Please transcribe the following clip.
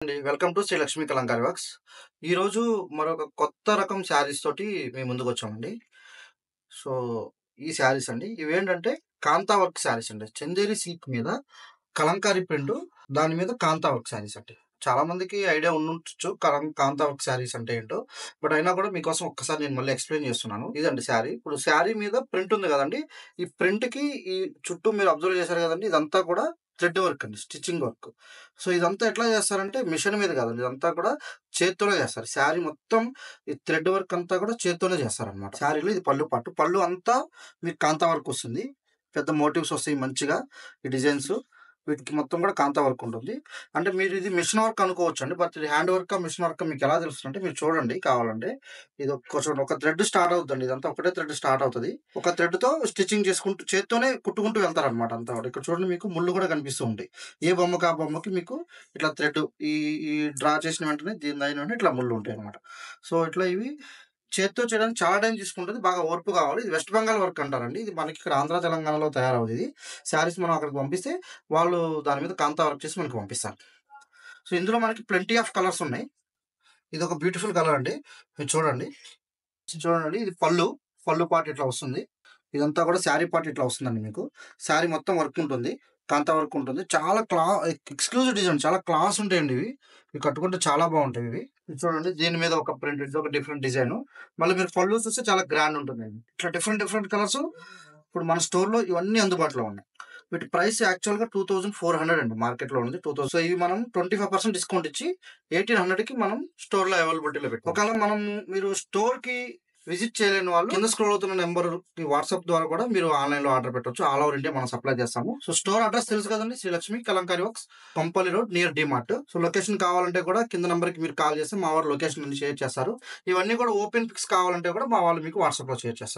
అండి. Welcome to Shri Lakshmi Kalamkari works. ఈరోజు మరొక కొత్త రకం శారీస్ తోటి మీ ముందుకొచ్చామండి. సో, ఈ శారీస్ అండి. ఇవేంటంటే కాంతా వర్క్ శారీస్ అండి. చందేరి సిల్క్ మీద కలంకారీ ప్రింటు, దాని మీద కాంతా వర్క్ శారీస్ అండి. చాలా మందికి ఐడియా ఉండుండొచ్చు కాంతా వర్క్ శారీస్ అంటే ఏంటో. బట్ అయినా కూడా మీకోసం ఒక్కసారి నేను మళ్ళీ ఎక్స్‌ప్లెయిన్ చేస్తున్నాను. ఇదండి శారీ. ఇప్పుడు శారీ మీద ప్రింట్ ఉంది కదండీ! ఈ ప్రింట్‌కి ఈ చుట్టూ మీరు అబ్జర్వ్ చేశారు కదండీ! ఇదంతా కూడా థ్రెడ్ వర్క్ అండి. Stitching work. సో, ఇదంతా ఎట్లా చేస్తారంటే మిషన్ మీద కాదండి. ఇదంతా కూడా చేత్తోనే చేస్తారు. శారీ మొత్తం ఈ థ్రెడ్ వర్క్ అంతా కూడా చేత్తోనే చేస్తారనమాట. శారీలో ఇది పళ్ళు పార్ట్. పళ్ళు అంతా మీకు కాంతా వర్క్ వస్తుంది. పెద్ద మోటివ్స్ వస్తాయి మంచిగా. ఈ డిజైన్స్ వీటికి మొత్తం కూడా కాంతా వర్క్ ఉంటుంది. అంటే మీరు ఇది మిషన్ వర్క్ అనుకోవచ్చండి. బట్ ఇది హ్యాండ్ వర్కా, మిషన్ వర్కా మీకు ఎలా తెలుస్తుందంటే మీరు చూడండి కావాలంటే. ఇది చూడండి ఒక థ్రెడ్ స్టార్ట్ అవుద్దండి. ఇదంతా ఒకటే థ్రెడ్ స్టార్ట్ అవుతది. ఒక థ్రెడ్‌తో స్టిచ్చింగ్ చేసుకుంటూ చేత్తోనే కుట్టుకుంటూ వెళ్తారనమాట అంతా కూడా. ఇక్కడ చూడండి మీకు ముళ్ళు కూడా కనిపిస్తూ ఉంటాయి. ఏ బొమ్మకి ఆ బొమ్మకి మీకు ఇట్లా థ్రెడ్ ఈ ఈ డ్రా చేసిన వెంటనే దీని అయిన వెంటనే ఇట్లా ముళ్ళు ఉంటాయనమాట. సో, ఇట్లా ఇవి చేత్తో చేయడానికి చాలా టైం తీసుకుంటది. బాగా ఓర్పు కావాలి. ఇది వెస్ట్ బెంగాల్ వర్క్ అంటారండి. ఇది మనకి ఇక్కడ ఆంధ్ర, తెలంగాణలో తయారవ్వదు ఇది. శారీస్ మనం అక్కడికి పంపిస్తే వాళ్ళు దాని మీద కాంతా వర్క్ చేసి మనకి పంపిస్తారు. సో, ఇందులో మనకి ప్లెంటీ ఆఫ్ కలర్స్ ఉన్నాయి. ఇదొక బ్యూటిఫుల్ కలర్ అండి. మీరు చూడండి. చూడండి ఇది పళ్ళు. పళ్ళు పార్ట్ ఇట్లా వస్తుంది. ఇదంతా కూడా శారీ పార్ట్ ఇట్లా వస్తుందండి మీకు. శారీ మొత్తం వర్క్ ఉంటుంది. కాంతా వర్క్ ఉంటుంది. చాలా ఎక్స్‌క్లూజివ్ డిజైన్ చాలా క్లాస్ ఉంటాయండి ఇవి. ఇవి కట్టుకుంటే చాలా బావుంటాయి ఇవి. ఇది చూడండి దీని మీద ఒక ప్రింట్ ఇదొక డిఫరెంట్ డిజైను. మళ్ళీ మీరు పళ్ళు చూస్తే చాలా గ్రాండ్ ఉంటుందండి. ఇట్లా డిఫరెంట్ డిఫరెంట్ కలర్స్ ఇప్పుడు మన స్టోర్‌లో ఇవన్నీ అందుబాటులో ఉన్నాయి. వీటి ప్రైస్ యాక్చువల్‌గా 2400 అండి మార్కెట్‌లో ఉంది. 2000 సో, ఇవి మనం 25% డిస్కౌంట్ ఇచ్చి 1800కి మనం స్టోర్‌లో అవైలబిలిటీలో పెట్టాం. ఒకవేళ మీరు స్టోర్‌కి విజిట్ చేయలేని వాళ్ళు కింద స్క్రోల్ అవుతున్న నంబర్‌కి వాట్సాప్ ద్వారా కూడా మీరు ఆన్‌లైన్‌లో ఆర్డర్ పెట్టొచ్చు. ఆల్ ఓవర్ ఇండియా మనం సప్లై చేస్తాము. సో, స్టోర్ అడ్రెస్ తెలుసు కదండీ! Shri Lakshmi Kalamkari works, Kompally road near DMart. So, location కావాలంటే కూడా కింద నంబర్‌కి మీరు కాల్ చేస్తే మా వాళ్ళు లొకేషన్ అన్ని షేర్ చేస్తారు. ఇవన్నీ కూడా ఓపెన్ పిక్స్ కావాలంటే కూడా మా వాళ్ళు మీకు వాట్సాప్‌లో షేర్ చేస్తారు.